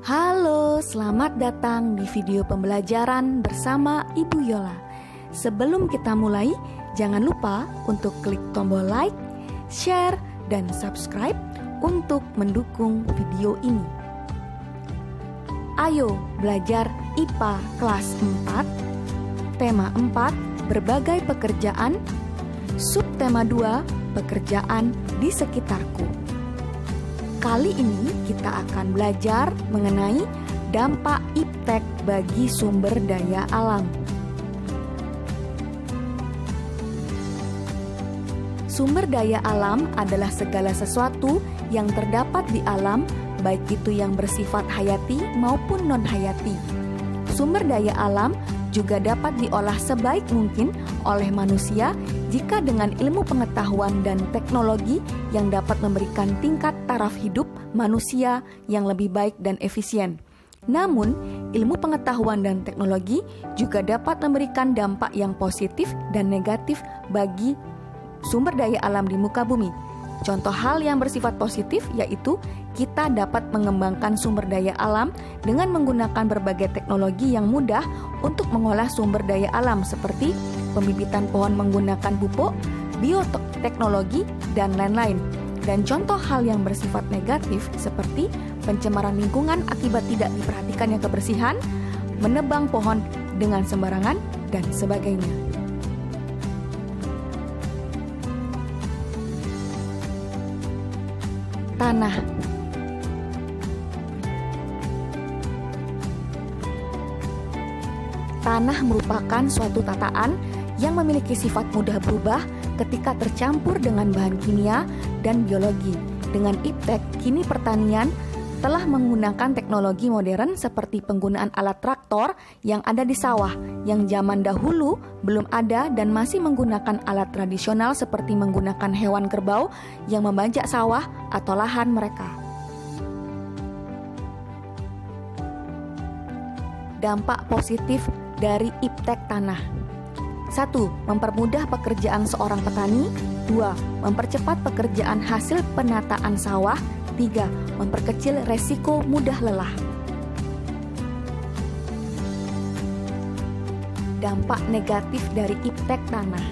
Halo, selamat datang di video pembelajaran bersama Ibu Yola. Sebelum kita mulai, jangan lupa untuk klik tombol like, share, dan subscribe untuk mendukung video ini. Ayo belajar IPA kelas 4, tema 4, berbagai pekerjaan, subtema 2, pekerjaan di sekitarku. Kali ini kita akan belajar mengenai dampak iptek bagi sumber daya alam. Sumber daya alam adalah segala sesuatu yang terdapat di alam, baik itu yang bersifat hayati maupun non-hayati. Sumber daya alam juga dapat diolah sebaik mungkin oleh manusia jika dengan ilmu pengetahuan dan teknologi yang dapat memberikan tingkat taraf hidup manusia yang lebih baik dan efisien. Namun, ilmu pengetahuan dan teknologi juga dapat memberikan dampak yang positif dan negatif bagi sumber daya alam di muka bumi. Contoh hal yang bersifat positif yaitu kita dapat mengembangkan sumber daya alam dengan menggunakan berbagai teknologi yang mudah untuk mengolah sumber daya alam seperti pembibitan pohon menggunakan pupuk, bioteknologi, dan lain-lain. Dan contoh hal yang bersifat negatif seperti pencemaran lingkungan akibat tidak diperhatikannya kebersihan, menebang pohon dengan sembarangan, dan sebagainya. Tanah. Tanah merupakan suatu tataan yang memiliki sifat mudah berubah ketika tercampur dengan bahan kimia dan biologi. Dengan iptek, kini pertanian telah menggunakan teknologi modern seperti penggunaan alat traktor yang ada di sawah, yang zaman dahulu belum ada dan masih menggunakan alat tradisional seperti menggunakan hewan kerbau yang membajak sawah atau lahan mereka. Dampak positif dari iptek tanah. 1. Mempermudah pekerjaan seorang petani. 2. Mempercepat pekerjaan hasil penataan sawah. 3. Memperkecil resiko mudah lelah. Dampak negatif dari iptek tanah.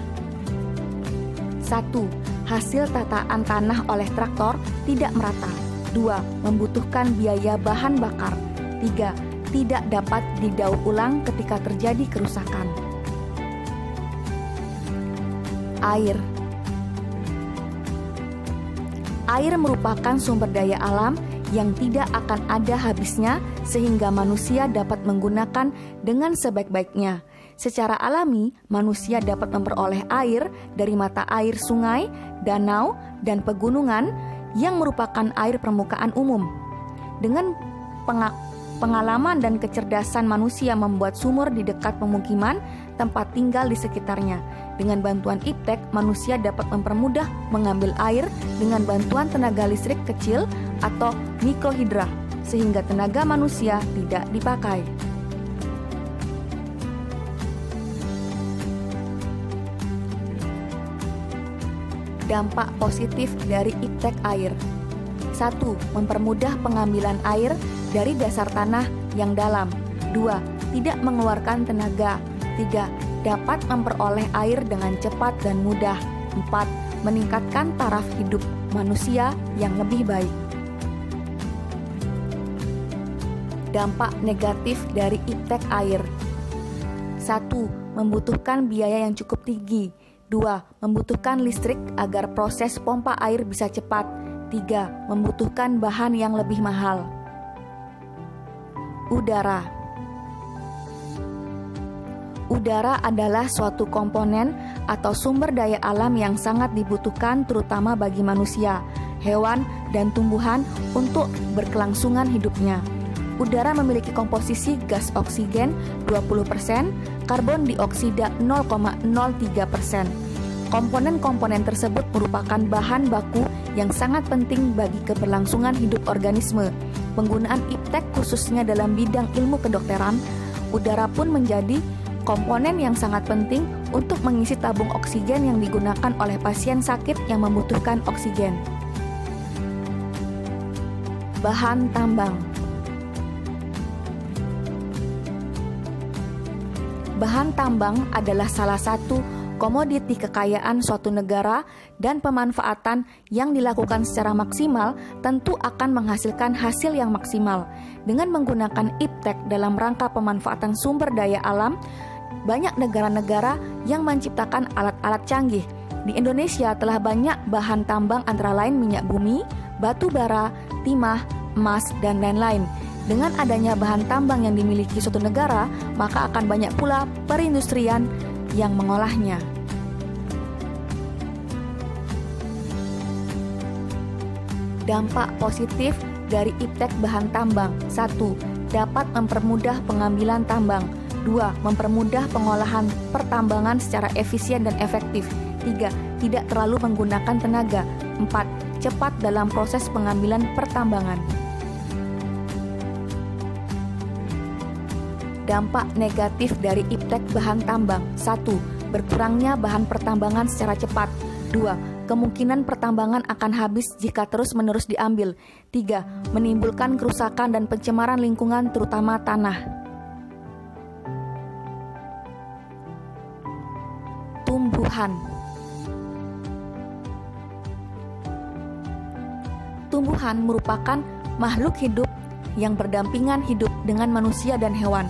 1. Hasil tataan tanah oleh traktor tidak merata. 2. Membutuhkan biaya bahan bakar. 3. Tidak dapat didaur ulang ketika terjadi kerusakan. Air. Air merupakan sumber daya alam yang tidak akan ada habisnya sehingga manusia dapat menggunakan dengan sebaik-baiknya. Secara alami, manusia dapat memperoleh air dari mata air sungai, danau, dan pegunungan yang merupakan air permukaan umum. Dengan pengalaman dan kecerdasan manusia membuat sumur di dekat pemukiman tempat tinggal di sekitarnya. Dengan bantuan iptek, manusia dapat mempermudah mengambil air dengan bantuan tenaga listrik kecil atau mikrohidra, sehingga tenaga manusia tidak dipakai. Dampak positif dari iptek air. 1. Mempermudah pengambilan air dari dasar tanah yang dalam. 2. Tidak mengeluarkan tenaga. 3. Dapat memperoleh air dengan cepat dan mudah. 4. Meningkatkan taraf hidup manusia yang lebih baik. Dampak negatif dari iptek air. 1. Membutuhkan biaya yang cukup tinggi. 2. Membutuhkan listrik agar proses pompa air bisa cepat. 3. Membutuhkan bahan yang lebih mahal. Udara. Udara adalah suatu komponen atau sumber daya alam yang sangat dibutuhkan terutama bagi manusia, hewan, dan tumbuhan untuk berkelangsungan hidupnya. Udara memiliki komposisi gas oksigen 20%, karbon dioksida 0,03%. Komponen-komponen tersebut merupakan bahan baku yang sangat penting bagi keberlangsungan hidup organisme. Penggunaan iptek khususnya dalam bidang ilmu kedokteran, udara pun menjadi komponen yang sangat penting untuk mengisi tabung oksigen yang digunakan oleh pasien sakit yang membutuhkan oksigen. Bahan tambang. bahan tambang adalah salah satu komoditi kekayaan suatu negara dan pemanfaatan yang dilakukan secara maksimal tentu akan menghasilkan hasil yang maksimal. Dengan menggunakan iptek dalam rangka pemanfaatan sumber daya alam, banyak negara-negara yang menciptakan alat-alat canggih. Di Indonesia telah banyak bahan tambang antara lain minyak bumi, batu bara, timah, emas, dan lain-lain. Dengan adanya bahan tambang yang dimiliki suatu negara, maka akan banyak pula perindustrian yang mengolahnya. Dampak positif dari iptek bahan tambang. 1. Dapat mempermudah pengambilan tambang. 2. Mempermudah pengolahan pertambangan secara efisien dan efektif. 3. Tidak terlalu menggunakan tenaga. 4. Cepat dalam proses pengambilan pertambangan. Dampak negatif dari iptek bahan tambang. 1. Berkurangnya bahan pertambangan secara cepat. 2. Kemungkinan pertambangan akan habis jika terus-menerus diambil. 3. Menimbulkan kerusakan dan pencemaran lingkungan terutama tanah. Tumbuhan. Tumbuhan merupakan makhluk hidup yang berdampingan hidup dengan manusia dan hewan.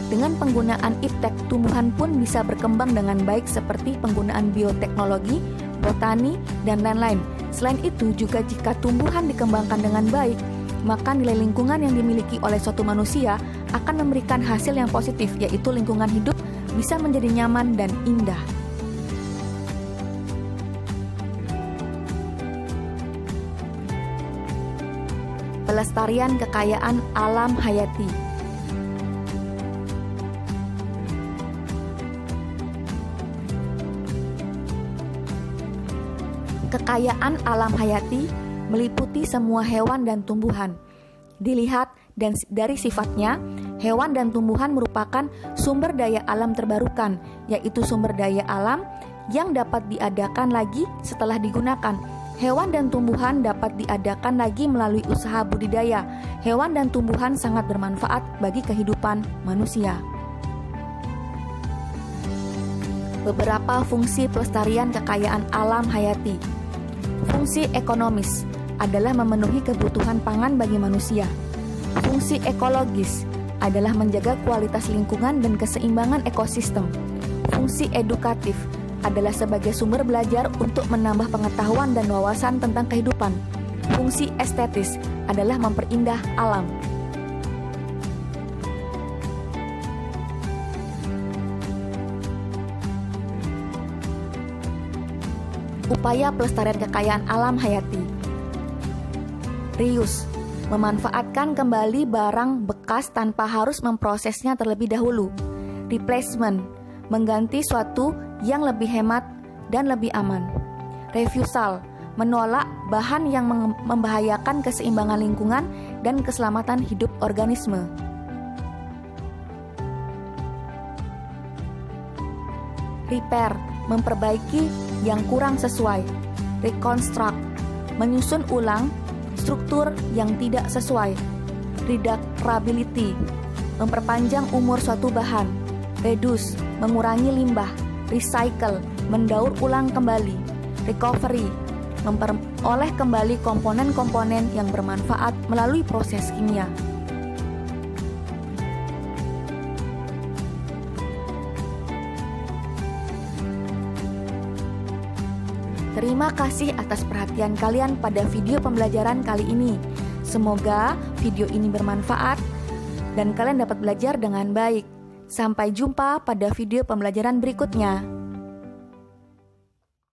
Dengan penggunaan iptek, tumbuhan pun bisa berkembang dengan baik seperti penggunaan bioteknologi, botani, dan lain-lain. Selain itu, juga jika tumbuhan dikembangkan dengan baik, maka nilai lingkungan yang dimiliki oleh suatu manusia akan memberikan hasil yang positif, yaitu lingkungan hidup bisa menjadi nyaman dan indah. Pelestarian kekayaan alam hayati. Kekayaan alam hayati meliputi semua hewan dan tumbuhan. Dilihat dan dari sifatnya, hewan dan tumbuhan merupakan sumber daya alam terbarukan, yaitu sumber daya alam yang dapat diadakan lagi setelah digunakan. Hewan dan tumbuhan dapat diadakan lagi melalui usaha budidaya. Hewan dan tumbuhan sangat bermanfaat bagi kehidupan manusia. Beberapa fungsi pelestarian kekayaan alam hayati. Fungsi ekonomis adalah memenuhi kebutuhan pangan bagi manusia. Fungsi ekologis adalah menjaga kualitas lingkungan dan keseimbangan ekosistem. Fungsi edukatif adalah sebagai sumber belajar untuk menambah pengetahuan dan wawasan tentang kehidupan. Fungsi estetis adalah memperindah alam. Upaya pelestarian kekayaan alam hayati. Reuse, memanfaatkan kembali barang bekas tanpa harus memprosesnya terlebih dahulu. Replacement, mengganti suatu yang lebih hemat dan lebih aman. Refusal, menolak bahan yang membahayakan keseimbangan lingkungan dan keselamatan hidup organisme. Repair, memperbaiki yang kurang sesuai. Reconstruct, menyusun ulang struktur yang tidak sesuai. Redactability, memperpanjang umur suatu bahan. Reduce, mengurangi limbah. Recycle, mendaur ulang kembali. Recovery, memperoleh kembali komponen-komponen yang bermanfaat melalui proses kimia. Terima kasih atas perhatian kalian pada video pembelajaran kali ini. Semoga video ini bermanfaat dan kalian dapat belajar dengan baik. Sampai jumpa pada video pembelajaran berikutnya.